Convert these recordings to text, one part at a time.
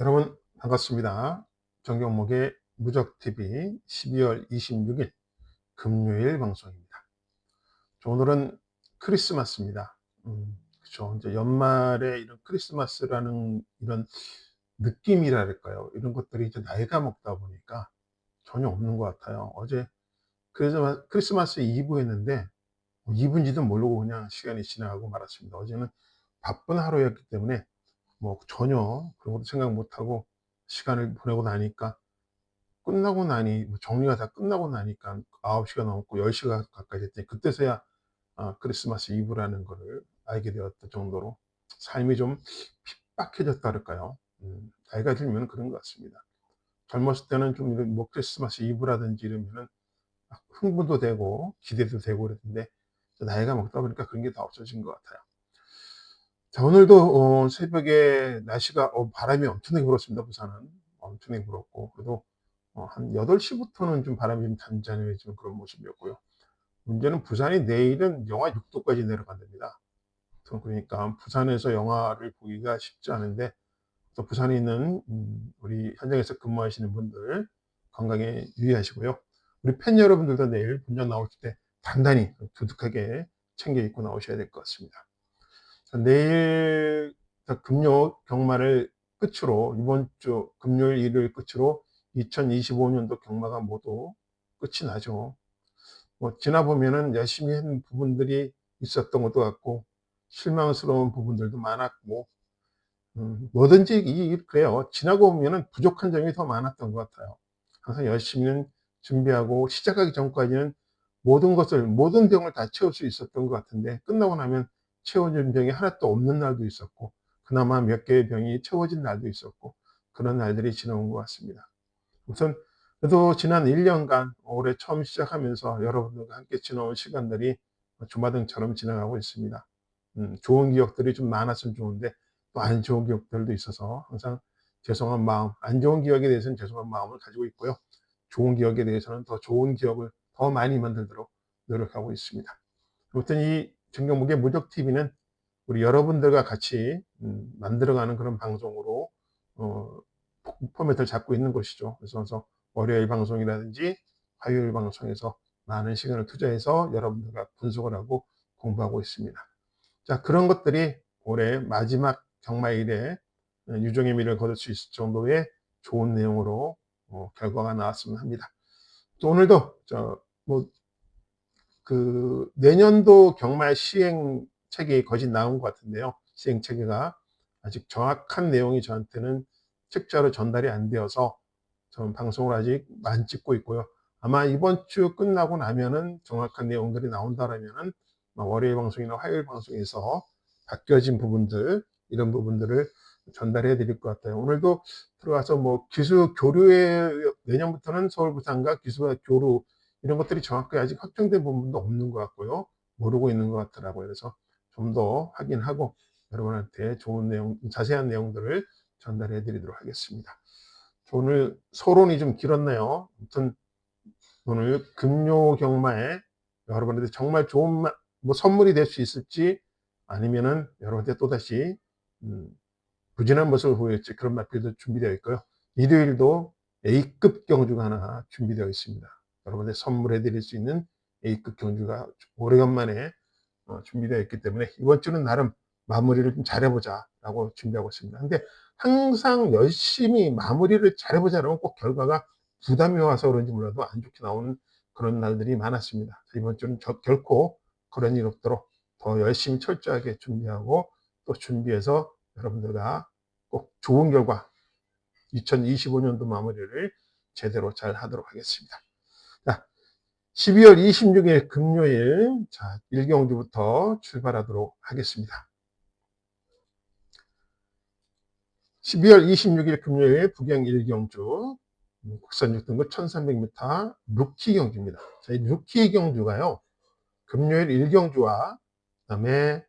여러분 반갑습니다. 정경목의 무적TV 12월 26일 금요일 방송입니다. 오늘은 크리스마스입니다. 그쵸. 이제 연말에 이런 크리스마스라는 이런 느낌이랄까요? 이런 것들이 이제 나이가 먹다 보니까 전혀 없는 것 같아요. 어제 크리스마스 이브였는데 이브인지도 모르고 그냥 시간이 지나가고 말았습니다. 어제는 바쁜 하루였기 때문에 뭐 전혀 그런 것도 생각 못 하고 시간을 보내고 나니까 끝나고 나니 뭐 정리가 다 끝나고 나니까 9 시가 넘었고 10 시가 가까이 됐더니 그때서야 크리스마스 이브라는 거를 알게 되었던 정도로 삶이 좀 핍박해졌다 그럴까요? 나이가 들면 그런 것 같습니다. 젊었을 때는 좀 이런 뭐 크리스마스 이브라든지 이러면은 막 흥분도 되고 기대도 되고 그랬는데 나이가 먹다 보니까 그런 게 다 없어진 것 같아요. 자, 오늘도 새벽에 날씨가 바람이 엄청나게 불었습니다. 부산은 엄청나게 불었고, 그래도 한 8 시부터는 좀 바람이 좀 잔잔해지는 그런 모습이었고요. 문제는 부산이 내일은 영하 6 도까지 내려간답니다. 그러니까 부산에서 영화를 보기가 쉽지 않은데, 또 부산에 있는 우리 현장에서 근무하시는 분들 건강에 유의하시고요. 우리 팬 여러분들도 내일 본전 나오실 때 단단히 두둑하게 챙겨 입고 나오셔야 될 것 같습니다. 내일 금요 경마를 끝으로 이번 주 금요일 일요일 끝으로 2025년도 경마가 모두 끝이 나죠. 뭐 지나 보면은 열심히 한 부분들이 있었던 것도 같고 실망스러운 부분들도 많았고 뭐든지 그래요. 지나고 보면은 부족한 점이 더 많았던 것 같아요. 항상 열심히는 준비하고 시작하기 전까지는 모든 병을 다 채울 수 있었던 것 같은데 끝나고 나면 채워진 병이 하나도 없는 날도 있었고 그나마 몇 개의 병이 채워진 날도 있었고 그런 날들이 지나온 것 같습니다. 우선 그래도 지난 1 년간 올해 처음 시작하면서 여러분들과 함께 지나온 시간들이 주마등처럼 지나가고 있습니다. 좋은 기억들이 좀 많았으면 좋은데 또 안 좋은 기억들도 있어서 항상 죄송한 마음, 안 좋은 기억에 대해서는 죄송한 마음을 가지고 있고요. 좋은 기억에 대해서는 더 좋은 기억을 더 많이 만들도록 노력하고 있습니다. 아무튼 이 정경목의 무적TV는 우리 여러분들과 같이 만들어가는 그런 방송으로 어 포맷을 잡고 있는 것이죠. 그래서 월요일 방송이라든지 화요일 방송에서 많은 시간을 투자해서 여러분들과 분석을 하고 공부하고 있습니다. 자, 그런 것들이 올해 마지막 경마일에 유종의 미를 거둘 수 있을 정도의 좋은 내용으로 결과가 나왔으면 합니다. 또 오늘도 뭐 내년도 경마 시행책이 거의 나온 것 같은데요. 시행체계가 아직 정확한 내용이 저한테는 책자로 전달이 안 되어서 저는 방송을 아직 안 찍고 있고요. 아마 이번 주 끝나고 나면은 정확한 내용들이 나온다라면은 월요일 방송이나 화요일 방송에서 바뀌어진 부분들, 이런 부분들을 전달해 드릴 것 같아요. 오늘도 들어가서 뭐 기수 교류에 내년부터는 서울 부산과 기수와 교류 이런 것들이 정확하게 아직 확정된 부분도 없는 것 같고요. 모르고 있는 것 같더라고요. 그래서 좀 더 확인하고 여러분한테 좋은 내용, 자세한 내용들을 전달해 드리도록 하겠습니다. 오늘 서론이 좀 길었네요. 아무튼 오늘 금요 경마에 여러분한테 정말 좋은 뭐 선물이 될 수 있을지 아니면은 여러분한테 또다시 음, 부진한 모습을 보일지 그런 맛들도 준비되어 있고요. 일요일도 A급 경주가 하나 준비되어 있습니다. 여러분들 선물해 드릴 수 있는 A급 경주가 오래간만에 준비되어 있기 때문에 이번 주는 나름 마무리를 좀 잘해보자라고 준비하고 있습니다. 근데 항상 열심히 마무리를 잘해보자라면 꼭 결과가 부담이 와서 그런지 몰라도 안 좋게 나오는 그런 날들이 많았습니다. 이번 주는 결코 그런 일 없도록 더 열심히 철저하게 준비하고 또 준비해서 여러분들과 꼭 좋은 결과 2025년도 마무리를 제대로 잘 하도록 하겠습니다. 자, 12월 26일 금요일, 자, 일경주부터 출발하도록 하겠습니다. 12월 26일 금요일 북영 일경주, 국산 6등급 1300m 루키 경주입니다. 자, 이 루키 경주가요, 금요일 일경주와 그다음에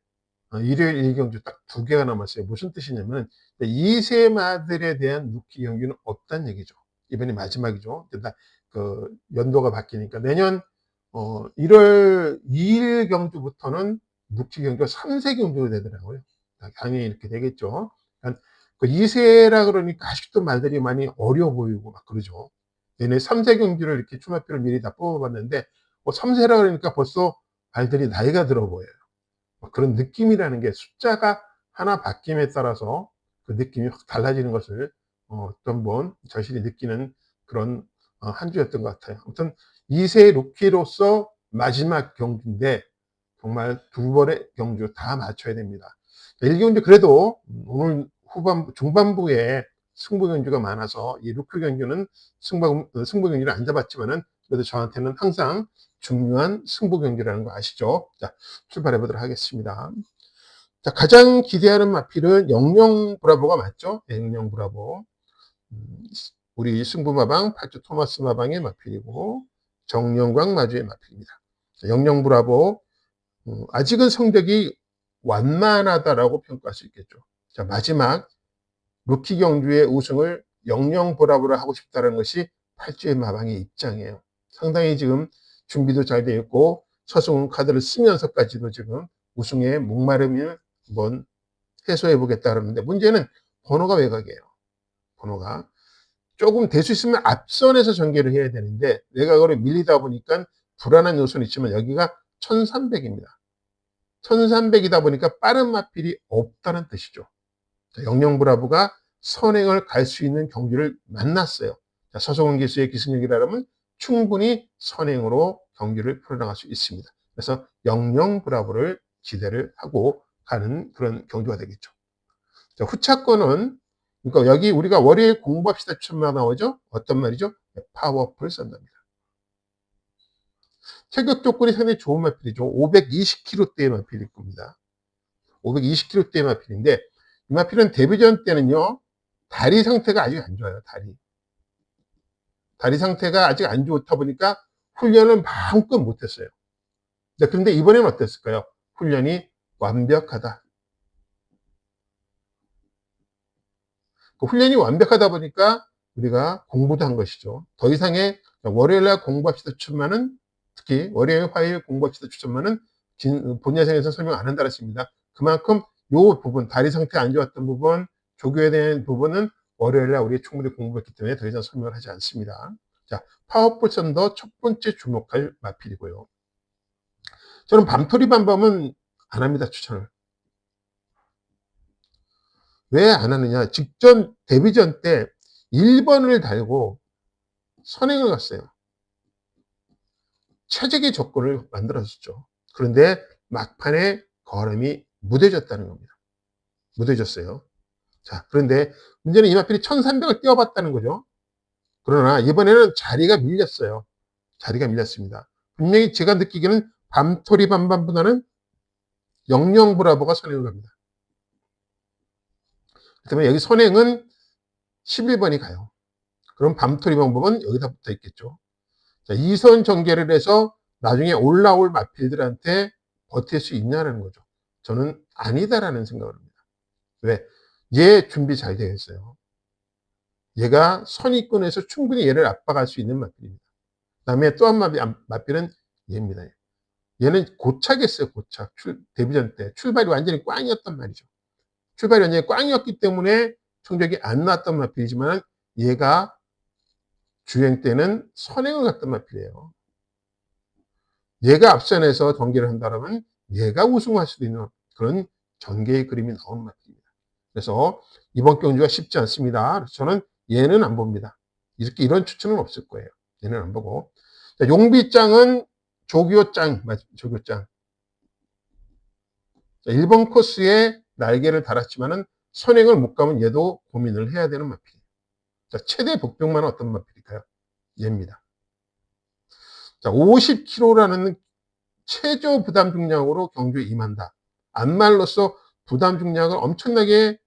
일요일 일경주 딱 2개가 남았어요. 무슨 뜻이냐면 2세 마들에 대한 루키 경주는 없다는 얘기죠. 이번이 마지막이죠. 연도가 바뀌니까 내년 1월 2일 경주부터는 루키 경주가 3세 경주가 되더라고요. 당연히 이렇게 되겠죠. 그 2세라 그러니까 아직도 말들이 많이 어려 보이고 막 그러죠. 얘네 3세 경주를 이렇게 출마표를 미리 다 뽑아봤는데 3세라 그러니까 벌써 말들이 나이가 들어 보여요. 그런 느낌이라는 게 숫자가 하나 바뀜에 따라서 그 느낌이 확 달라지는 것을 어떤 번 절실히 느끼는 그런 한 주였던 것 같아요. 아무튼 2세 루키로서 마지막 경주인데 정말 두 번의 경주 다 맞춰야 됩니다. 1경주 그래도 오늘 중반부에 승부 경주가 많아서 이 루키 경주는 승부 경주를 안 잡았지만은 그래도 저한테는 항상 중요한 승부 경주라는 거 아시죠? 자, 출발해 보도록 하겠습니다. 자, 가장 기대하는 마필은 영영 브라보가 맞죠? 네, 영영 브라보. 우리 승부 마방 8주 토마스 마방의 마필이고 정영광 마주의 마필입니다. 영영 브라보 아직은 성적이 완만하다라고 평가할 수 있겠죠. 자, 마지막 루키 경주의 우승을 영영 브라보를 하고 싶다는 것이 8주의 마방의 입장이에요. 상당히 지금 준비도 잘 되어 있고 서승훈 카드를 쓰면서까지도 지금 우승의 목마름을 한번 해소해 보겠다 그러는데 문제는 번호가 외곽이에요. 번호가 조금 될 수 있으면 앞선에서 전개를 해야 되는데 외곽으로 밀리다 보니까 불안한 요소는 있지만 여기가 1300입니다. 1300이다 보니까 빠른 마필이 없다는 뜻이죠. 영영 브라보가 선행을 갈 수 있는 경기를 만났어요. 자, 서성훈 기수의 기승력이라면 충분히 선행으로 경기를 풀어나갈 수 있습니다. 그래서 영영 브라보를 기대를 하고 가는 그런 경주가 되겠죠. 자, 후차권은 그러니까 여기 우리가 월요일 공부합시다 추천만 나오죠. 어떤 말이죠? 파워풀 썬더입니다. 체격 조건이 상당히 좋은 마필이죠. 520kg대의 마필일 겁니다. 520kg대의 마필인데 이 마필은 데뷔전 때는요. 다리 상태가 아직 안 좋아요. 다리 상태가 아직 안 좋다 보니까 훈련을 마음껏 못했어요. 그런데 이번에는 어땠을까요? 훈련이 완벽하다. 그 훈련이 완벽하다 보니까 우리가 공부도 한 것이죠. 더 이상의 월요일날 공부합시다 추천만은 특히 월요일, 화요일 공부합시다 추천만은 본 야생에서 설명 안 한다 했습니다. 그만큼 요 부분, 다리 상태 안 좋았던 부분, 조교에 대한 부분은 월요일날 우리 충분히 공부했기 때문에 더 이상 설명을 하지 않습니다. 자, 파워풀 썬더 첫 번째 주목할 마필이고요. 저는 밤토리 밤밤은 안 합니다, 추천을. 왜 안 하느냐? 직전 데뷔전 때 1번을 달고 선행을 갔어요. 최적의 조건을 만들었었죠. 그런데 막판에 걸음이 무뎌졌다는 겁니다. 무뎌졌어요. 자, 그런데 문제는 이마필이 1300을 뛰어봤다는 거죠. 그러나 이번에는 자리가 밀렸어요. 자리가 밀렸습니다. 분명히 제가 느끼기에는 밤토리 밤밤보다는 영영 브라보가 선행을 갑니다. 그렇기 때문에 여기 선행은 11번이 가요. 그럼 밤토리 밤밤은 여기다 붙어 있겠죠. 자, 2선 전개를 해서 나중에 올라올 마필들한테 버틸 수 있냐는 거죠. 저는 아니다라는 생각을 합니다. 왜? 얘 준비 잘 되어 있어요. 얘가 선입권에서 충분히 얘를 압박할 수 있는 마필입니다. 그 다음에 또 한 마필은 얘입니다. 얘는 고착했어요, 고착. 데뷔전 때. 출발이 완전히 꽝이었단 말이죠. 출발이 완전히 꽝이었기 때문에 성적이 안 나왔던 마필이지만 얘가 주행 때는 선행을 갔던 마필이에요. 얘가 앞선에서 전개를 한다면 얘가 우승할 수도 있는 그런 전개의 그림이 나오는 마필입니다. 그래서 이번 경주가 쉽지 않습니다. 그래서 저는 얘는 안 봅니다. 이렇게 이런 추천은 없을 거예요. 얘는 안 보고. 자, 용비짱은 조교짱, 조교짱. 자, 1번 코스에 날개를 달았지만은 선행을 못 가면 얘도 고민을 해야 되는 마필이에요. 자, 최대 복병만은 어떤 마필일까요? 얘입니다. 자, 50kg라는 최저 부담 중량으로 경주에 임한다. 안말로서 부담 중량을 엄청나게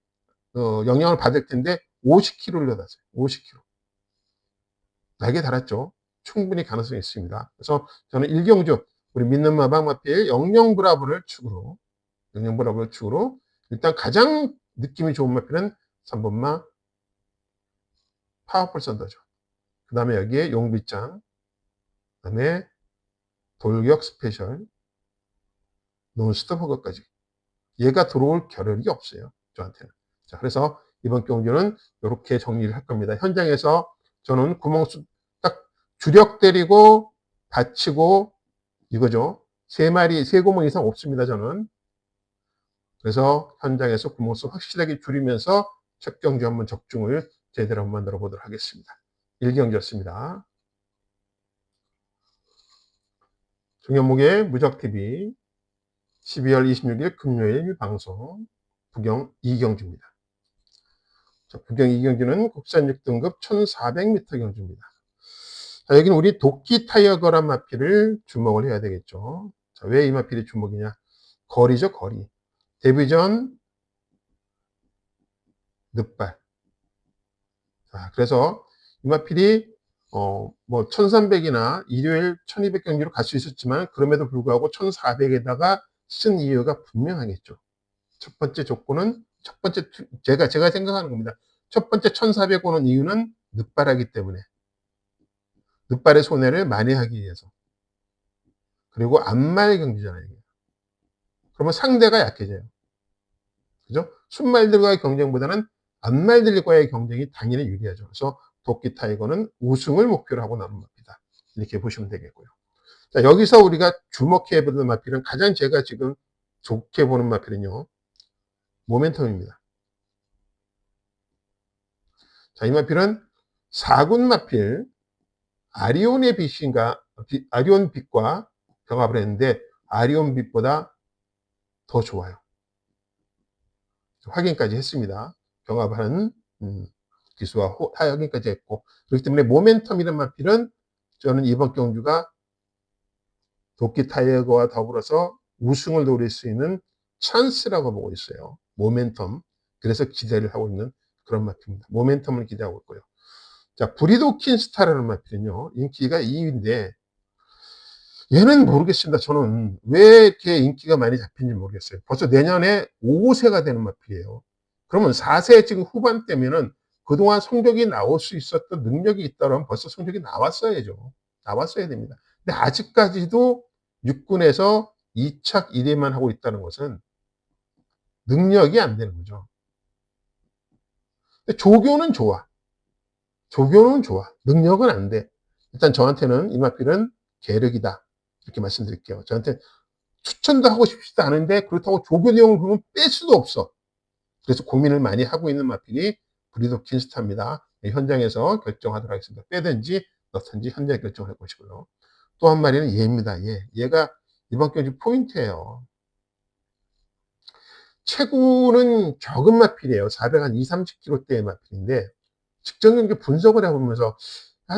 영향을 받을 텐데 50kg를 받았어요. 50kg. 날개 달았죠. 충분히 가능성이 있습니다. 그래서 저는 1경주 우리 믿는 마방 마필 영영 브라보를 축으로 일단 가장 느낌이 좋은 마필은 3번마 파워풀 썬더죠. 그 다음에 여기에 용비짱, 그 다음에 돌격 스페셜, 논스톱 허거까지. 얘가 들어올 겨를이 없어요. 저한테는. 자, 그래서 이번 경주는 이렇게 정리를 할 겁니다. 현장에서 저는 구멍수 딱 주력 때리고 받치고 이거죠. 세 구멍 이상 없습니다, 저는. 그래서 현장에서 구멍수 확실하게 줄이면서 첫 경주 한번 적중을 제대로 한번 만들어 보도록 하겠습니다. 1경주였습니다. 정현목의 무적TV 12월 26일 금요일 방송 부경 2경주입니다. 부경 2경주는 국산 6등급 1400m 경주입니다. 자, 여기는 우리 도끼 타이거란 마필을 주목을 해야 되겠죠. 자, 왜 이 마필이 주목이냐? 거리죠, 거리. 데뷔전 늑발. 자, 그래서 이 마필이 1300이나 일요일 1200 경기로 갈 수 있었지만 그럼에도 불구하고 1400에다가 쓴 이유가 분명하겠죠. 첫 번째 조건은 제가 생각하는 겁니다. 첫 번째 1400 오는 이유는 늑발하기 때문에. 늑발의 손해를 만회하기 위해서. 그리고 안말 경기잖아요. 그러면 상대가 약해져요. 그죠? 순말들과의 경쟁보다는 안말들과의 경쟁이 당연히 유리하죠. 그래서 도끼 타이거는 우승을 목표로 하고 나오는 마필이다. 이렇게 보시면 되겠고요. 자, 여기서 우리가 주목해 보는 마필은 가장 제가 지금 좋게 보는 마필은요. 모멘텀입니다. 자, 이 마필은 4군 마필 아리온의 빛인가 아리온 빛과 병합을 했는데 아리온 빛보다 더 좋아요. 확인까지 했습니다. 병합하는 기수와 확인까지 했고 그렇기 때문에 모멘텀이라는 마필은 저는 이번 경주가 도끼 타이거와 더불어서 우승을 노릴 수 있는 찬스라고 보고 있어요. 모멘텀. 그래서 기대를 하고 있는 그런 마필입니다. 모멘텀을 기대하고 있고요. 자, 브리도킨 스타라는 마필은요. 인기가 2위인데 얘는 모르겠습니다. 저는 왜 이렇게 인기가 많이 잡힌지 모르겠어요. 벌써 내년에 5세가 되는 마필이에요. 그러면 4세 지금 후반대면은 그동안 성적이 나올 수 있었던 능력이 있다면 벌써 성적이 나왔어야죠. 나왔어야 됩니다. 근데 아직까지도 6군에서 2착 1위만 하고 있다는 것은 능력이 안 되는 거죠. 근데 조교는 좋아. 조교는 좋아. 능력은 안 돼. 일단 저한테는 이 마필은 계력이다. 이렇게 말씀드릴게요. 저한테 추천도 하고 싶지도 않은데 그렇다고 조교 내용을 보면 뺄 수도 없어. 그래서 고민을 많이 하고 있는 마필이 브리도킨 스타입니다. 현장에서 결정하도록 하겠습니다. 빼든지 넣든지 현장에 결정할 것이고요. 또 한 마리는 얘입니다. 얘가 이번 경주 포인트예요. 체구는 적은 마필이에요. 420, 30kg대의 마필인데 직전 경기 분석을 해보면서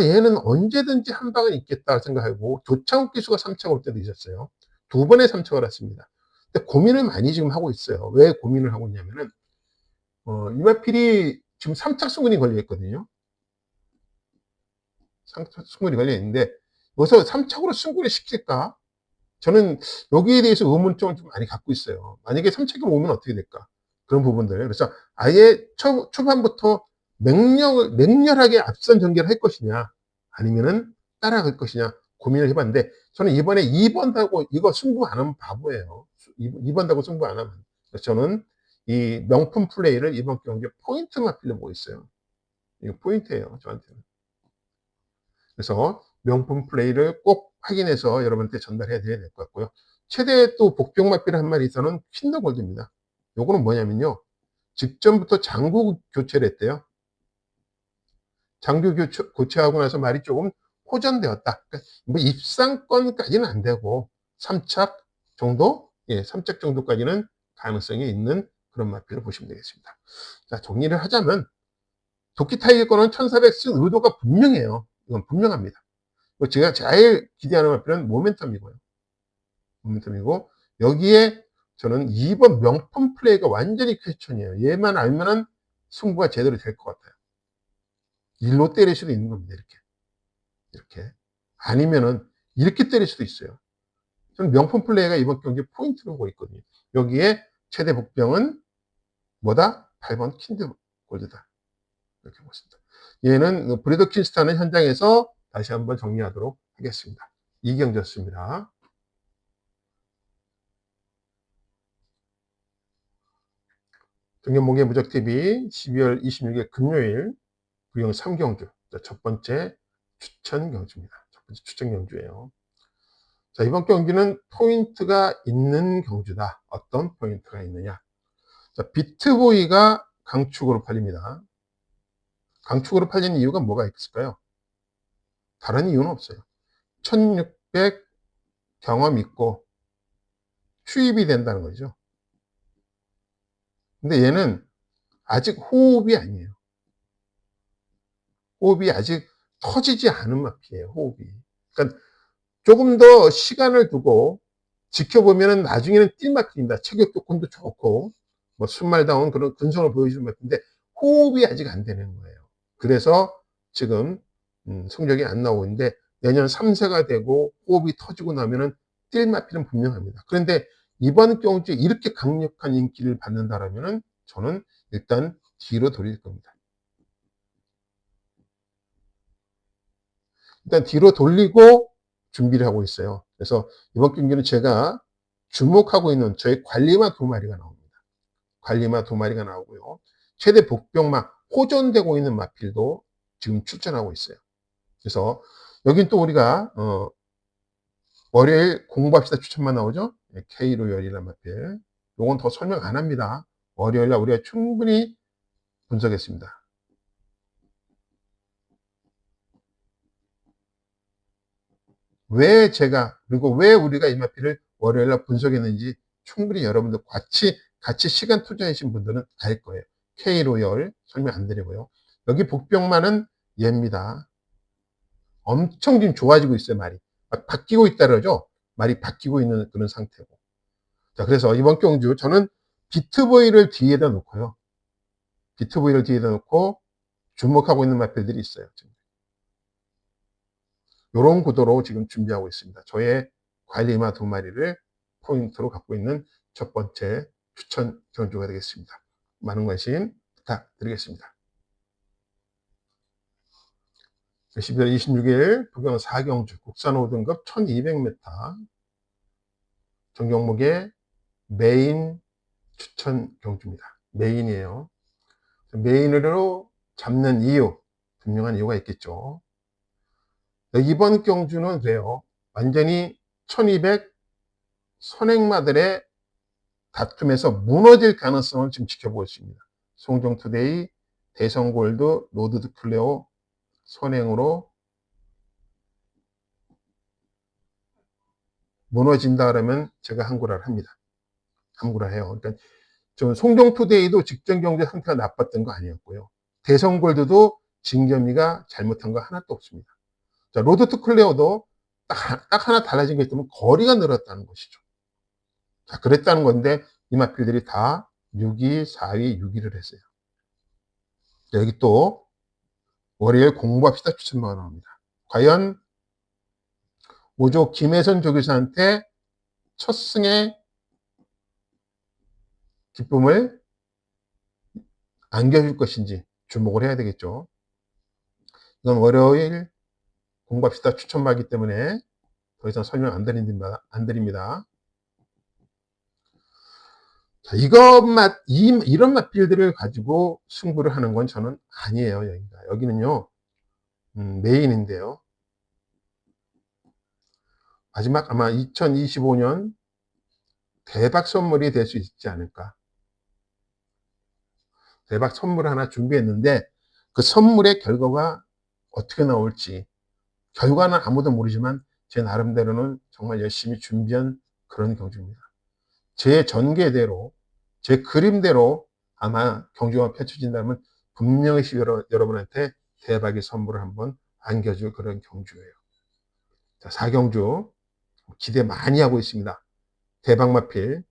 얘는 언제든지 한 방은 있겠다 생각하고 조창욱 기수가 3차 올 때도 있었어요. 2번의 3차가 왔습니다. 근데 고민을 많이 지금 하고 있어요. 왜 고민을 하고 있냐면은 이 마필이 지금 3차 승군이 걸려 있거든요. 3차 승군이 걸려 있는데 여기서 3착으로 승군을 시킬까? 저는 여기에 대해서 의문점을 좀 많이 갖고 있어요. 만약에 3착으로 오면 어떻게 될까? 그런 부분들. 그래서 아예 초반부터 맹렬하게 앞선 전개를 할 것이냐, 아니면은 따라갈 것이냐 고민을 해봤는데, 저는 이번에 2번 다고 이거 승부 안 하면 바보예요. 2번 다고 승부 안 하면. 그래서 저는 이 명품 플레이를 이번 경기에 포인트 마필로 보고 있어요. 이거 포인트예요, 저한테는. 그래서 명품 플레이를 꼭 확인해서 여러분한테 전달해 드려야 될 것 같고요. 최대 또 복병 마필 한 마리 있어는 킨더골드입니다. 요거는 뭐냐면요. 직전부터 장구 교체를 했대요. 장구 교체하고 나서 말이 조금 호전되었다. 그러니까 뭐 입상권까지는 안 되고 3착 정도? 3착 정도까지는 가능성이 있는 그런 마필을 보시면 되겠습니다. 자, 정리를 하자면 도끼 타이거는 1400 쓴 의도가 분명해요. 이건 분명합니다. 제가 제일 기대하는 마필은 모멘텀이고요. 모멘텀이고 여기에 저는 2번 명품 플레이가 완전히 퀘스천이에요. 얘만 알면은 승부가 제대로 될 것 같아요. 일로 때릴 수도 있는 겁니다. 이렇게. 아니면은 이렇게 때릴 수도 있어요. 저는 명품 플레이가 이번 경기 포인트로 보고 있거든요. 여기에 최대 복병은 뭐다? 8번 킨드 골드다. 이렇게 보겠습니다. 얘는 브리더 킨스타는 현장에서 다시 한번 정리하도록 하겠습니다. 이경주였습니다. 정경목의 무적TV 12월 26일 금요일 부영 3경주 첫 번째 추천 경주입니다. 첫 번째 추천 경주예요. 자, 이번 경기는 포인트가 있는 경주다. 어떤 포인트가 있느냐? 자, 비트보이가 강축으로 팔립니다. 강축으로 팔리는 이유가 뭐가 있을까요? 다른 이유는 없어요. 1600 경험 있고 추입이 된다는 거죠. 근데 얘는 아직 호흡이 아니에요. 호흡이 아직 터지지 않은 마피예요. 호흡이. 그러니까 조금 더 시간을 두고 지켜보면 나중에는 띨막힙니다. 체격 조건도 좋고 뭐 순말다운 그런 근성을 보여주는 마피인데 호흡이 아직 안 되는 거예요. 그래서 지금 성적이 안 나오는데 내년 3세가 되고 호흡이 터지고 나면은 띨마피는 분명합니다. 그런데 이번 경주에 이렇게 강력한 인기를 받는다라면은 저는 일단 뒤로 돌릴 겁니다. 일단 뒤로 돌리고 준비를 하고 있어요. 그래서 이번 경기는 제가 주목하고 있는 저희 관리마 2마리가 나옵니다. 관리마 2마리가 나오고요. 최대 복병마 호전되고 있는 마필도 지금 출전하고 있어요. 그래서 여긴 또 우리가 월요일 공부합시다 추천만 나오죠. K로열이란 마필. 요건 더 설명 안 합니다. 월요일날 우리가 충분히 분석했습니다. 왜 제가 그리고 왜 우리가 이 마필을 월요일날 분석했는지 충분히 여러분들 같이 시간 투자하신 분들은 알 거예요. K로열 설명 안 드리고요. 여기 복병만은 얘입니다. 엄청 지금 좋아지고 있어요, 말이. 바뀌고 있다 그러죠? 말이 바뀌고 있는 그런 상태고. 자, 그래서 이번 경주 저는 비트보이를 뒤에다 놓고요. 비트보이를 뒤에다 놓고 주목하고 있는 마필들이 있어요. 이런 구도로 지금 준비하고 있습니다. 저의 관리마 2마리를 포인트로 갖고 있는 첫 번째 추천 경주가 되겠습니다. 많은 관심 부탁드리겠습니다. 12월 26일 부경 4경주 국산 5등급 1200m 정경목의 메인 추천 경주입니다. 메인이에요. 메인으로 잡는 이유, 분명한 이유가 있겠죠. 이번 경주는 그래요. 완전히 1200 선행마들의 다툼에서 무너질 가능성을 지금 지켜보고 있습니다. 송정투데이, 대성골드, 로드드클레오 선행으로 무너진다 그러면 제가 항구라를 합니다. 항구라 해요. 그러니까 저 송정투데이도 직전 경제 상태가 나빴던 거 아니었고요. 대성골드도 진겸이가 잘못한 거 하나도 없습니다. 자, 로드투클레오도 딱 하나 달라진 게 있다면 거리가 늘었다는 것이죠. 자, 그랬다는 건데 이 마필들이 다 6위, 4위, 6위를 했어요. 여기 또 월요일 공부합시다 추천만 나옵니다. 과연 5조 김혜선 조교사한테 첫 승의 기쁨을 안겨줄 것인지 주목을 해야 되겠죠. 이건 월요일 공부합시다 추천받기 때문에 더 이상 설명 안 드립니다. 자, 이런 맛필들을 가지고 승부를 하는 건 저는 아니에요, 여기가. 여기는요, 메인인데요. 마지막 아마 2025년 대박 선물이 될 수 있지 않을까. 대박 선물 하나 준비했는데 그 선물의 결과가 어떻게 나올지 결과는 아무도 모르지만 제 나름대로는 정말 열심히 준비한 그런 경주입니다. 제 전개대로 제 그림대로 아마 경주가 펼쳐진다면 분명히 여러분한테 대박의 선물을 한번 안겨줄 그런 경주예요. 자, 4경주 기대 많이 하고 있습니다. 대박 마필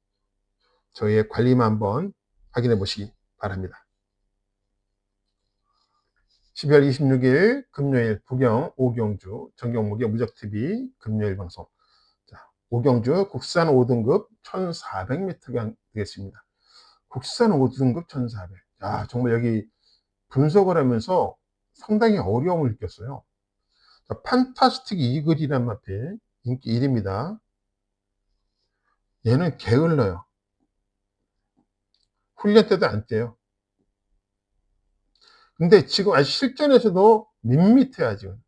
저희의 관리만 한번 확인해 보시기 바랍니다. 12월 26일 금요일 부경 5경주 정경목의 무적TV 금요일 방송. 자, 5경주 국산 5등급 1400m가 되겠습니다. 국산 5등급 1400. 야, 정말 여기 분석을 하면서 상당히 어려움을 느꼈어요. 자, 판타스틱 이글이란 마필 인기 1위입니다. 얘는 게을러요. 훈련 때도 안 뛰어요. 근데 지금 아직 실전에서도 밋밋해요, 지금.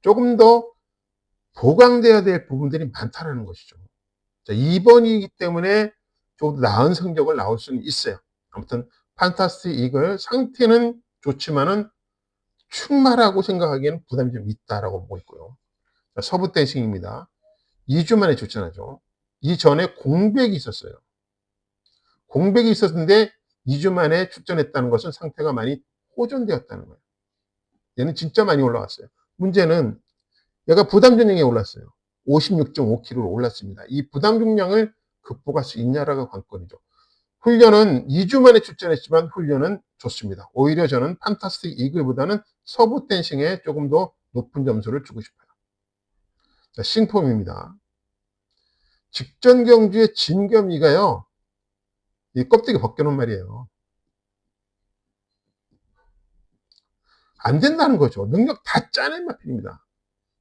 조금 더 보강돼야 될 부분들이 많다라는 것이죠. 자, 2번이기 때문에 좀 나은 성적을 나올 수는 있어요. 아무튼 판타스틱 이글 상태는 좋지만은 충만하고 생각하기에는 부담이 좀 있다라고 보고 있고요. 자, 서부 댄싱입니다. 2주 만에 출전하죠. 이전에 공백이 있었어요. 공백이 있었는데 2주 만에 출전했다는 것은 상태가 많이 호전되었다는 거예요. 얘는 진짜 많이 올라갔어요. 문제는 얘가 부담 중량에 올랐어요. 56.5kg로 올랐습니다. 이 부담 중량을 극복할 수 있냐라가 관건이죠. 훈련은 2주 만에 출전했지만 훈련은 좋습니다. 오히려 저는 판타스틱 이글보다는 서부 댄싱에 조금 더 높은 점수를 주고 싶어요. 자, 싱폼입니다. 직전 경주의 진겸이가요, 이 껍데기 벗겨놓은 말이에요. 안 된다는 거죠. 능력 다 짜낸 마필입니다.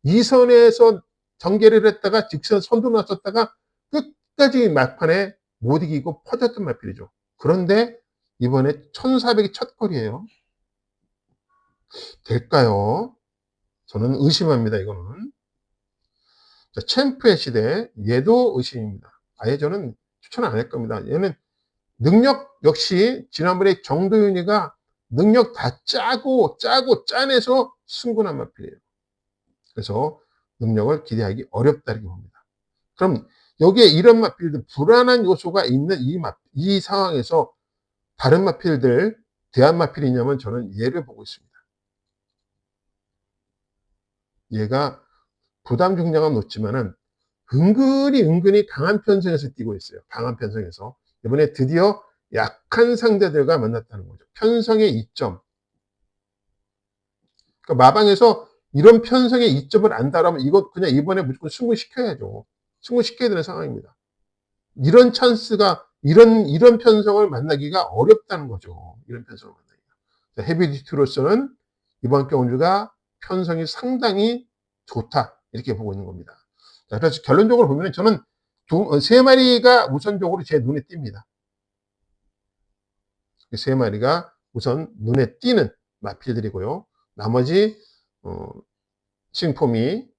2선에서 전개를 했다가 직선 선두 놨었다가 끝까지 막판에 못 이기고 퍼졌던 마필이죠. 그런데 이번에 1400이 첫 골이에요. 될까요? 저는 의심합니다, 이거는. 자, 챔프의 시대, 얘도 의심입니다. 아예 저는 추천 안 할 겁니다. 얘는 능력 역시 지난번에 정도윤이가 능력 다 짜고 짜내서 승분한 마필이에요. 그래서 능력을 기대하기 어렵다 이렇게 봅니다. 그럼 여기에 이런 마필들, 불안한 요소가 있는 이 상황에서 다른 마필들, 대안 마필이냐면 저는 얘를 보고 있습니다. 얘가 부담 중량은 높지만은 은근히 강한 편성에서 뛰고 있어요. 강한 편성에서. 이번에 드디어 약한 상대들과 만났다는 거죠. 편성의 이점. 그러니까 마방에서 이런 편성의 이점을 안다라면 이거 그냥 이번에 무조건 승부시켜야죠. 승부시켜야 되는 상황입니다. 이런 찬스가, 이런 편성을 만나기가 어렵다는 거죠. 이런 편성을 만나기가. 헤비듀티로서는 이번 경주가 편성이 상당히 좋다. 이렇게 보고 있는 겁니다. 자, 그래서 결론적으로 보면 저는 세 마리가 우선적으로 제 눈에 띕니다. 세 마리가 우선 눈에 띄는 마필들이고요. 나머지 싱폼이,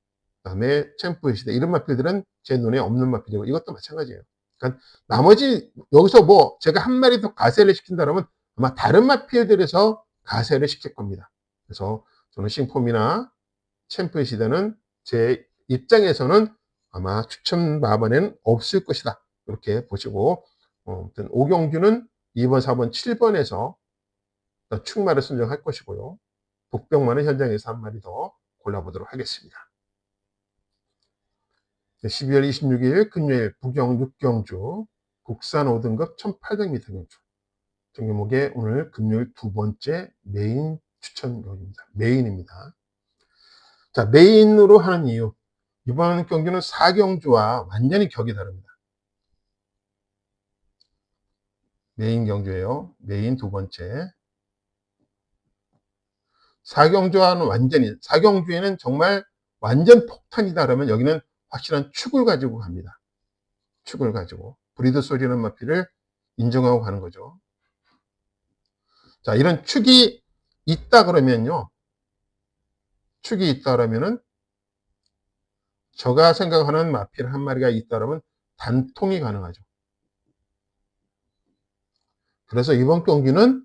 그다음에 챔프의 시대 이런 마필들은 제 눈에 없는 마필이고 이것도 마찬가지예요. 그러니까 나머지 여기서 뭐 제가 한 마리 더 가세를 시킨다면 아마 다른 마필들에서 가세를 시킬 겁니다. 그래서 저는 싱폼이나 챔프의 시대는 제 입장에서는 아마 추천 마번에는 없을 것이다. 이렇게 보시고 아무튼 5경주는 2번, 4번, 7번에서 충마를 선정할 것이고요. 복병만은 현장에서 한 마리 더 골라보도록 하겠습니다. 12월 26일 금요일 부경 6경주 국산 5등급 1800m 경주 정규목의 오늘 금요일 두 번째 메인 추천곡입니다. 메인입니다. 자, 메인으로 하는 이유. 이번 경주는 4경주와 완전히 격이 다릅니다. 메인 경주예요. 메인 두 번째. 4경주와는 완전히, 4경주에는 정말 완전 폭탄이다 그러면 여기는 확실한 축을 가지고 갑니다. 축을 가지고. 브리드 소리라는 마필을 인정하고 가는 거죠. 자, 이런 축이 있다 그러면요. 축이 있다 그러면은 제가 생각하는 마필 한 마리가 있다 그러면 단통이 가능하죠. 그래서 이번 경기는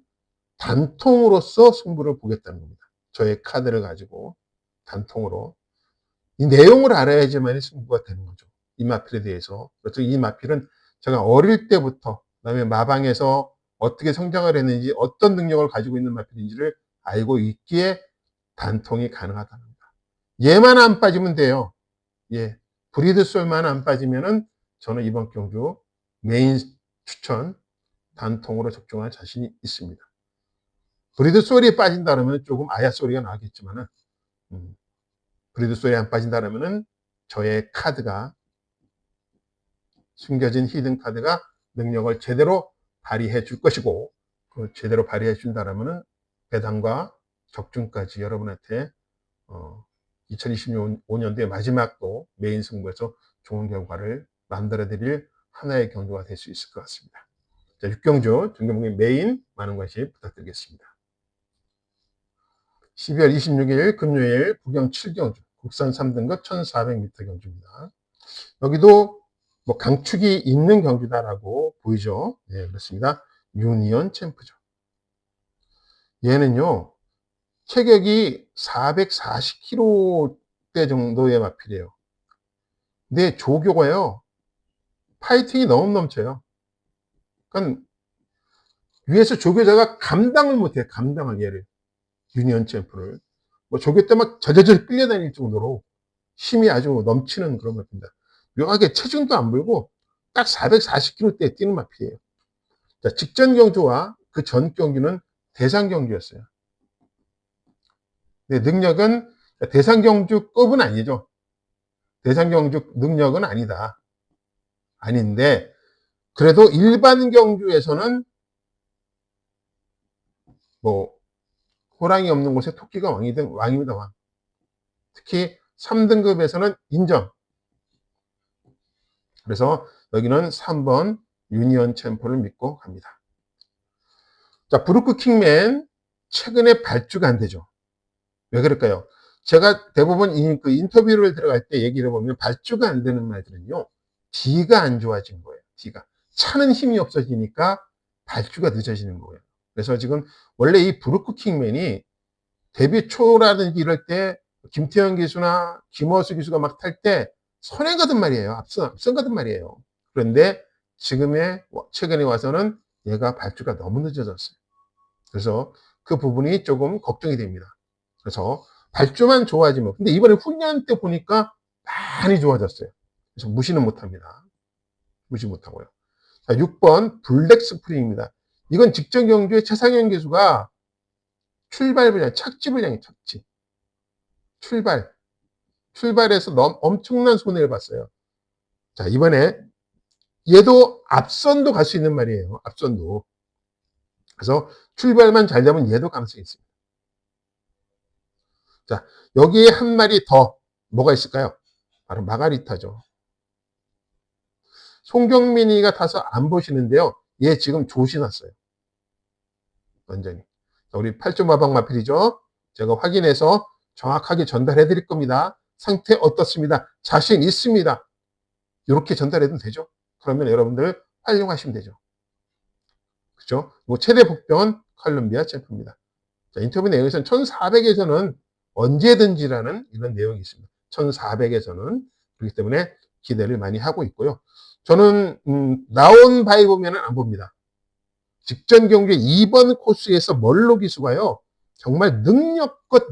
단통으로서 승부를 보겠다는 겁니다. 저의 카드를 가지고 단통으로. 이 내용을 알아야지만 승부가 되는 거죠. 이 마필에 대해서. 그래서 이 마필은 제가 어릴 때부터 그다음에 마방에서 어떻게 성장을 했는지 어떤 능력을 가지고 있는 마필인지를 알고 있기에 단통이 가능하다는 겁니다. 얘만 안 빠지면 돼요. 예. 브리드솔만 안 빠지면은 저는 이번 경주 메인 추천 단통으로 적중할 자신이 있습니다. 브리드솔이 빠진다 그러면 조금 아야 소리가 나겠지만은 브리드솔이 안 빠진다 그러면은 저의 카드가 숨겨진 히든 카드가 능력을 제대로 발휘해 줄 것이고 제대로 발휘해 준다라면은 배당과 적중까지 여러분한테 2025년도의 마지막도 메인 승부에서 좋은 결과를 만들어 드릴 하나의 경주가 될 수 있을 것 같습니다. 자, 6경주 정경목의 메인 많은 관심 부탁드리겠습니다. 12월 26일 금요일 부경 7경주 국산 3등급 1400m 경주입니다. 여기도 뭐 강축이 있는 경주다라고 보이죠. 네, 그렇습니다. 유니온 챔프죠. 얘는요, 체격이 440kg대 정도의 마필이에요. 근데 조교가요, 파이팅이 너무 넘쳐요. 그러니까 위에서 조교자가 감당을 못해요. 감당을, 얘를. 유니온 챔프를. 뭐 조교 때 막 저저저 끌려다닐 정도로 힘이 아주 넘치는 그런 마필입니다. 묘하게 체중도 안 불고 딱 440kg대에 뛰는 마필이에요. 자, 직전 경주와 그 전 경주는 대상 경주였어요. 근데 능력은 대상 경주급은 아니죠. 대상 경주 능력은 아니다. 아닌데 그래도 일반 경주에서는 뭐 호랑이 없는 곳에 토끼가 왕입니다. 왕. 특히 3등급에서는 인정. 그래서 여기는 3번 유니온 챔프를 믿고 갑니다. 자, 브루크 킹맨 최근에 발주가 안 되죠. 왜 그럴까요? 제가 대부분 그 인터뷰를 들어갈 때 얘기를 해보면 발주가 안 되는 말들은요, D가 안 좋아진 거예요. D가 차는 힘이 없어지니까 발주가 늦어지는 거예요. 그래서 지금 원래 이 브루크 킹맨이 데뷔 초라든지 이럴 때 김태형 기수나 김어수 기수가 막 탈 때 선행가든 말이에요. 앞선 가든 말이에요. 그런데 최근에 와서는 얘가 발주가 너무 늦어졌어요. 그래서 그 부분이 조금 걱정이 됩니다. 그래서 발주만 좋아지면, 근데 이번에 훈련 때 보니까 많이 좋아졌어요. 그래서 무시는 못합니다. 무시 못하고요. 자, 6번 블랙 스프링입니다. 이건 직전 경주에 최상현 기수가 출발을 착지를 향해 착지. 출발에서 엄청난 손해를 봤어요. 자, 이번에 얘도 앞선도 갈 수 있는 말이에요. 앞선도. 그래서 출발만 잘 되면 얘도 가능성이 있습니다. 자, 여기에 한 마리 더 뭐가 있을까요? 바로 마가리타죠. 송경민이가 타서 안 보시는데요. 얘 지금 조신났어요. 완전히. 자, 우리 8조 마방 마필이죠. 제가 확인해서 정확하게 전달해 드릴 겁니다. 상태 어떻습니다. 자신 있습니다. 이렇게 전달해도 되죠. 그러면 여러분들 활용하시면 되죠. 그죠? 최대 복병은 컬럼비아 챔프입니다. 자, 인터뷰 내용에서는 1400에서는 언제든지라는 이런 내용이 있습니다. 1400에서는. 그렇기 때문에 기대를 많이 하고 있고요. 저는 나온 바에 보면은 안 봅니다. 직전 경주에 2번 코스에서 멀로 기수가요. 정말 능력껏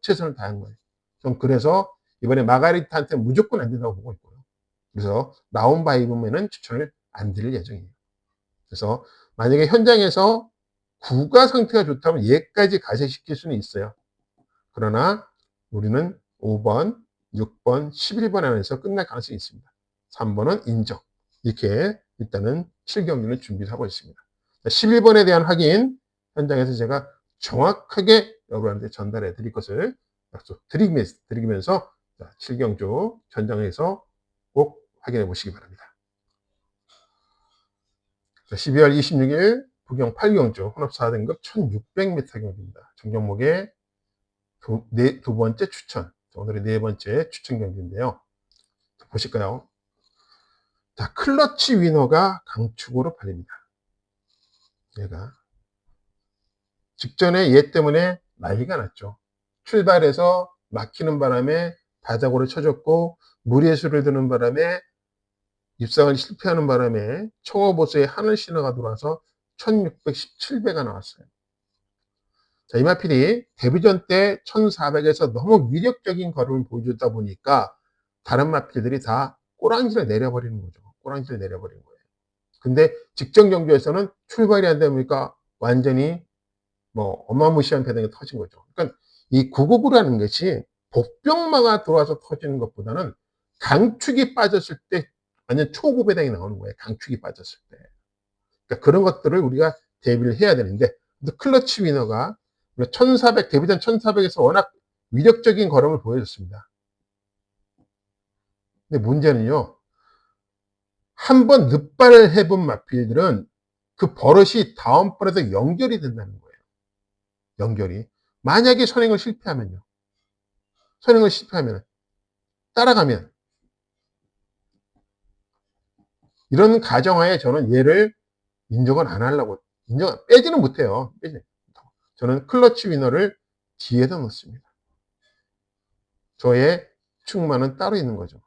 최선을 다한 거예요. 좀 그래서 이번에 마가리타한테 무조건 안 된다고 보고 있고요. 그래서 나온 바에 보면은 추천을 안 드릴 예정이에요. 그래서 만약에 현장에서 구가 상태가 좋다면 얘까지 가세시킬 수는 있어요. 그러나 우리는 5번, 6번, 11번 안에서 끝날 가능성이 있습니다. 3번은 인정. 이렇게 일단은 7경기를 준비를 하고 있습니다. 11번에 대한 확인 현장에서 제가 정확하게 여러분한테 전달해 드릴 것을 약속드리면서 7경주 전장에서 꼭 확인해 보시기 바랍니다. 12월 26일 부경 8경주 혼합 4등급 1600m 경기입니다. 정경목의 두 번째 추천, 오늘의 네 번째 추천 경기인데요. 보실까요? 자, 클러치 위너가 강축으로 팔립니다. 얘가 직전에 얘 때문에 난리가 났죠. 출발해서 막히는 바람에 바닥으로 쳐졌고 무리의 수를 드는 바람에 입상을 실패하는 바람에 청어보수에 하늘 신호가 들어와서 1617배가 나왔어요. 자, 이마필이 데뷔전 때 1400에서 너무 위력적인 걸음을 보여주다 보니까 다른 마필들이 다 꼬랑지를 내려버리는 거죠. 꼬랑지를 내려버리는 거예요. 근데 직전 경주에서는 출발이 안 되니까 완전히 뭐 어마무시한 배당이 터진 거죠. 그러니까 이 999라는 것이 복병마가 들어와서 터지는 것보다는 강축이 빠졌을 때 완전 초고 배당이 나오는 거예요. 강축이 빠졌을 때. 그러니까 그런 것들을 우리가 대비를 해야 되는데 클러치 위너가 1400 데뷔전 1400에서 워낙 위력적인 걸음을 보여줬습니다. 근데 문제는요. 한번 늑발을 해본 마필들은 그 버릇이 다음번에도 연결이 된다는 거예요. 연결이. 만약에 선행을 실패하면요. 선행을 실패하면, 따라가면, 이런 가정하에 저는 얘를 인정을 안 하려고, 빼지는 못해요. 저는 클러치 위너를 뒤에다 놓습니다. 저의 충만은 따로 있는 거죠.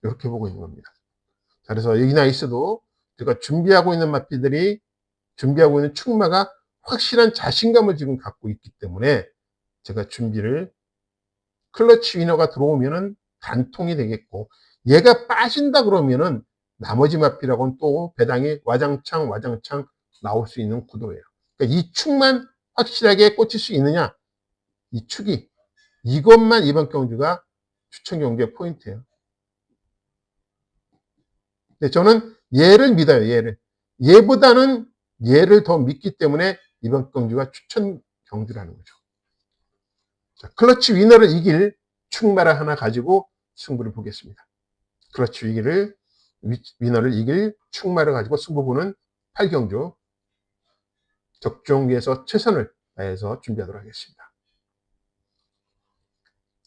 이렇게 보고 있는 겁니다. 자, 그래서 이 나이스도 제가 준비하고 있는 마피들이, 준비하고 있는 충마가 확실한 자신감을 지금 갖고 있기 때문에 제가 준비를, 클러치 위너가 들어오면은 단통이 되겠고, 얘가 빠진다 그러면은 나머지 마피라고는 또 배당이 와장창 나올 수 있는 구도예요. 그러니까 이 축만 확실하게 꽂힐 수 있느냐, 이 축이, 이것만 이번 경주가 추천 경주의 포인트예요. 근데 저는 얘를 믿어요. 얘보다는 얘를 더 믿기 때문에 이번 경주가 추천 경주라는 거죠. 자, 클러치 위너를 이길 축마를 하나 가지고 승부를 보겠습니다. 클러치 위너를 이길 축마를 가지고 승부 보는 8경주 적중기에서 최선을 다해서 준비하도록 하겠습니다.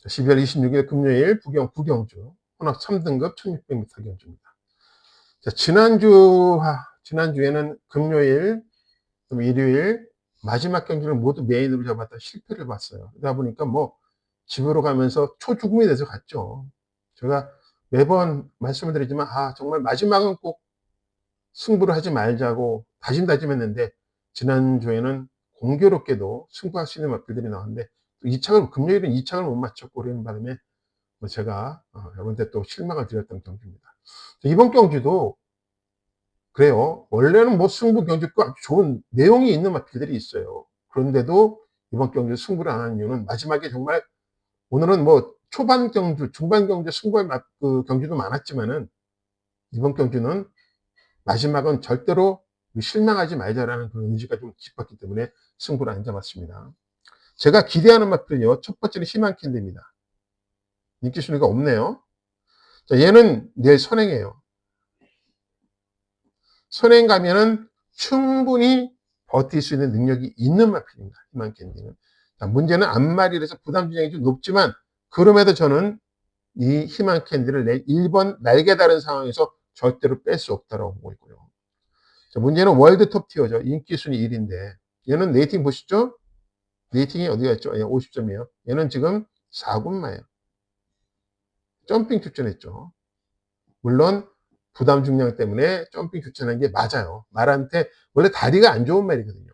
12월 26일 금요일 부경주 혼합 3등급 1600m 경주입니다. 자, 지난주에는 금요일, 일요일 마지막 경기를 모두 메인으로 잡았다 실패를 봤어요. 그러다 보니까 뭐 집으로 가면서 초죽음이 돼서 갔죠. 제가 매번 말씀을 드리지만 정말 마지막은 꼭 승부를 하지 말자고 다짐했는데 지난주에는 공교롭게도 승부할 수 있는 마필들이 나왔는데 금요일은 2착을 못 맞췄고 그러는 바람에 제가 여러분한테 또 실망을 드렸던 경기입니다. 이번 경기도 그래요. 원래는 뭐 승부 경주가 아주 좋은 내용이 있는 마필들이 있어요. 그런데도 이번 경주 승부를 안 하는 이유는 마지막에 정말, 오늘은 뭐 초반 경주, 중반 경주 승부할 경주도 많았지만은 이번 경주는 마지막은 절대로 실망하지 말자라는 그런 의지가 좀 깊었기 때문에 승부를 안 잡았습니다. 제가 기대하는 마필은요, 첫 번째는 희망캔디입니다. 인기 순위가 없네요. 자, 얘는 내일 선행이에요. 선행 가면은 충분히 버틸 수 있는 능력이 있는 마필입니다. 희망캔디는. 자, 문제는 앞마리라서 부담 중량이 좀 높지만 그럼에도 저는 이 희망캔디를 내 1번 날개 다른 상황에서 절대로 뺄 수 없다고 보고 있고요. 자, 문제는 월드 톱티어죠. 인기 순위 1인데 얘는 레이팅 보시죠? 레이팅이 어디가 있죠? 50점이에요. 얘는 지금 4군마예요. 점핑 추천했죠. 물론 부담 중량 때문에 점핑 추천한 게 맞아요. 말한테 원래 다리가 안 좋은 말이거든요.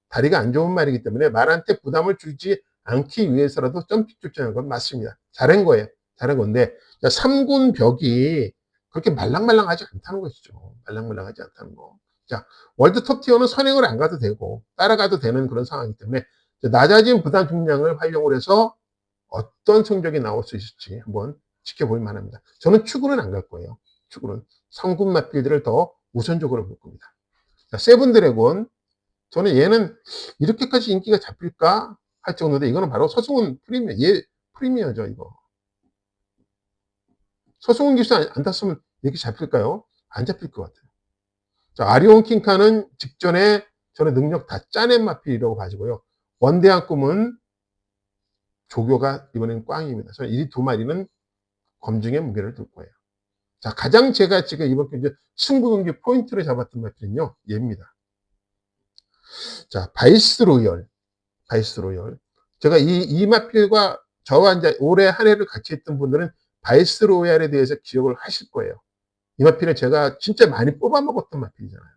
다리가 안 좋은 말이기 때문에 말한테 부담을 주지 않기 위해서라도 점핑 추천한 건 맞습니다. 잘한 거예요. 잘한 건데 3군 벽이 그렇게 말랑말랑하지 않다는 것이죠. 말랑말랑하지 않다는 거. 자, 월드 톱티어는 선행을 안 가도 되고 따라가도 되는 그런 상황이기 때문에 낮아진 부담 중량을 활용을 해서 어떤 성적이 나올 수 있을지 한번 지켜볼 만합니다. 저는 축구는 안 갈 거예요. 축구는 성군 마필들을 더 우선적으로 볼 겁니다. 자, 세븐드래곤, 저는 얘는 이렇게까지 인기가 잡힐까 할 정도인데 이거는 바로 서승훈 프리미어, 얘 프리미어죠. 이거 서승훈 기수 안 탔으면 이렇게 잡힐까요? 안 잡힐 것 같아요. 자, 아리온 킹카는 직전에 저는 능력 다 짜낸 마필이라고 봐지고요. 원대한 꿈은 조교가 이번에는 꽝입니다. 저는 이 두 마리는 검증의 무게를 둘 거예요. 자, 가장 제가 지금 이번 경기 승부 경기 포인트를 잡았던 마필은요, 얘입니다. 자, 바이스 로열. 제가 이 마필과 저와 이제 올해 한 해를 같이 했던 분들은 바이스 로얄에 대해서 기억을 하실 거예요. 이 마필은 제가 진짜 많이 뽑아먹었던 마필이잖아요.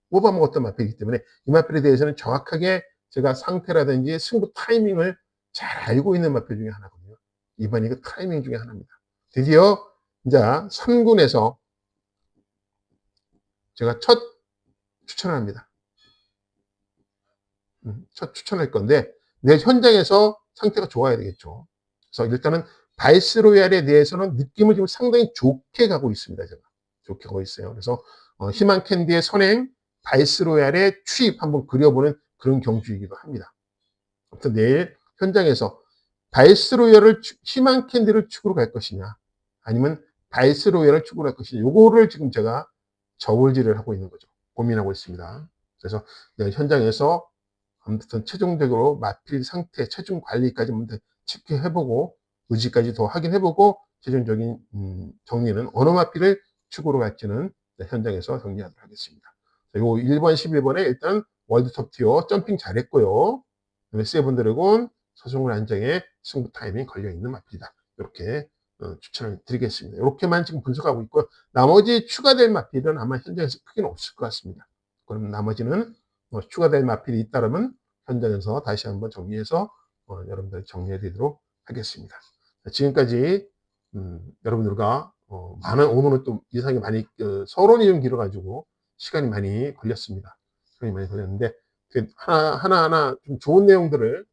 뽑아먹었던 마필이기 때문에 이 마필에 대해서는 정확하게 제가 상태라든지 승부 타이밍을 잘 알고 있는 마필 중에 하나거든요. 이번이 그 타이밍 중에 하나입니다. 드디어 이제 3군에서 제가 첫 추천을 합니다. 첫 추천할 건데 내 현장에서 상태가 좋아야 되겠죠. 그래서 일단은 바이스 로얄에 대해서는 느낌을 지금 상당히 좋게 가고 있습니다. 제가 좋게 가고 있어요. 그래서 희망 캔디의 선행, 바이스 로얄의 추입 한번 그려보는 그런 경주이기도 합니다. 아무튼 내일 현장에서 바이스 로얄을 희망 캔디를 축으로 갈 것이냐, 아니면 바이스 로얄을 축으로 갈 것이냐, 요거를 지금 제가 저울질을 하고 있는 거죠. 고민하고 있습니다. 그래서 내가 현장에서 아무튼 최종적으로 마필 상태, 체중 관리까지 먼저 체크해 보고 의지까지 더 확인해 보고 최종적인 정리는 어느 마필을 축으로 갈지는 현장에서 정리하도록 하겠습니다. 요 1번, 11번에 일단 월드 톱 티어 점핑 잘했고요. 그다음에 세븐 드래곤, 서승훈 안정의 승부 타임이 걸려 있는 마필이다. 이렇게 추천을 드리겠습니다. 이렇게만 지금 분석하고 있고 나머지 추가될 마필은 아마 현장에서 크게는 없을 것 같습니다. 그럼 나머지는 추가될 마필이 있다면 현장에서 다시 한번 정리해서 여러분들 정리해 드리도록 하겠습니다. 지금까지 여러분들과 많은 오늘은 또 예상이 많이 서론이 좀 길어가지고 시간이 많이 걸렸습니다. 시간이 많이 걸렸는데 하나하나 좀 좋은 내용들을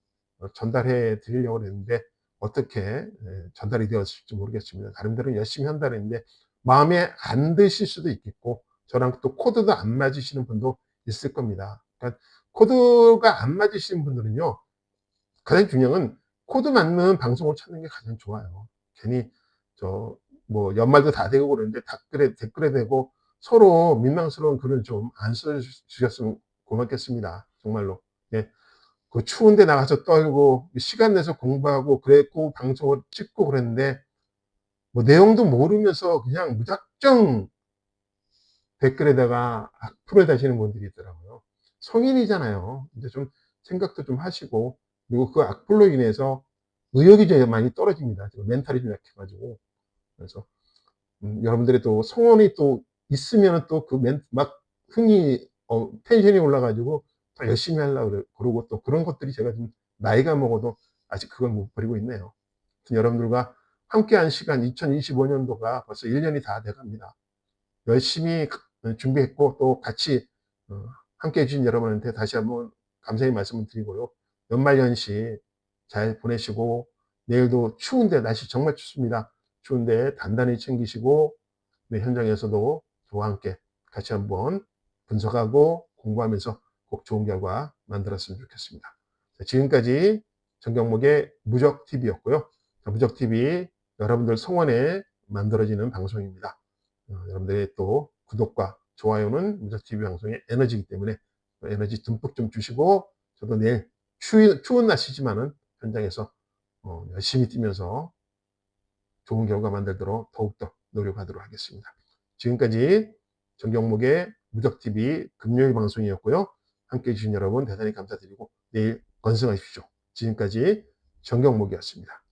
전달해 드리려고 했는데 어떻게 전달이 되었을지 모르겠습니다. 다른 분들은 열심히 한다는 했는데 마음에 안 드실 수도 있겠고 저랑 또 코드도 안 맞으시는 분도 있을 겁니다. 그러니까 코드가 안 맞으시는 분들은요. 가장 중요한 건 코드 맞는 방송을 찾는 게 가장 좋아요. 괜히 뭐 연말도 다 되고 그러는데 댓글에 대고 서로 민망스러운 글을 좀 안 써 주셨으면 고맙겠습니다. 정말로. 예. 그 추운데 나가서 떨고 시간 내서 공부하고 그랬고 방송을 찍고 그랬는데 뭐 내용도 모르면서 그냥 무작정 댓글에다가 악플을 다시는 분들이 있더라고요. 성인이잖아요. 이제 좀 생각도 좀 하시고 그리고 그 악플로 인해서 의욕이 좀 많이 떨어집니다. 지금 멘탈이 좀 약해 가지고. 그래서 여러분들의 또 성원이 또 있으면은 또 막 흥이 텐션이 올라 가지고 더 열심히 하려고 그러고 또 그런 것들이 제가 좀 나이가 먹어도 아직 그걸 못 버리고 있네요. 여러분들과 함께한 시간 2025년도가 벌써 1 년이 다 돼 갑니다. 열심히 준비했고 또 같이 함께해 주신 여러분한테 다시 한번 감사의 말씀을 드리고요. 연말연시 잘 보내시고 내일도 추운데 날씨 정말 춥습니다. 추운데 단단히 챙기시고 네, 현장에서도 저와 함께 같이 한번 분석하고 공부하면서 꼭 좋은 결과 만들었으면 좋겠습니다. 지금까지 정경목의 무적TV였고요. 무적TV 여러분들 성원에 만들어지는 방송입니다. 여러분들의 또 구독과 좋아요는 무적TV 방송의 에너지이기 때문에 에너지 듬뿍 좀 주시고 저도 내일 추운 날씨지만은 현장에서 열심히 뛰면서 좋은 결과 만들도록 더욱더 노력하도록 하겠습니다. 지금까지 정경목의 무적TV 금요일 방송이었고요. 함께해 주신 여러분 대단히 감사드리고 내일 건승하십시오. 지금까지 정경목이었습니다.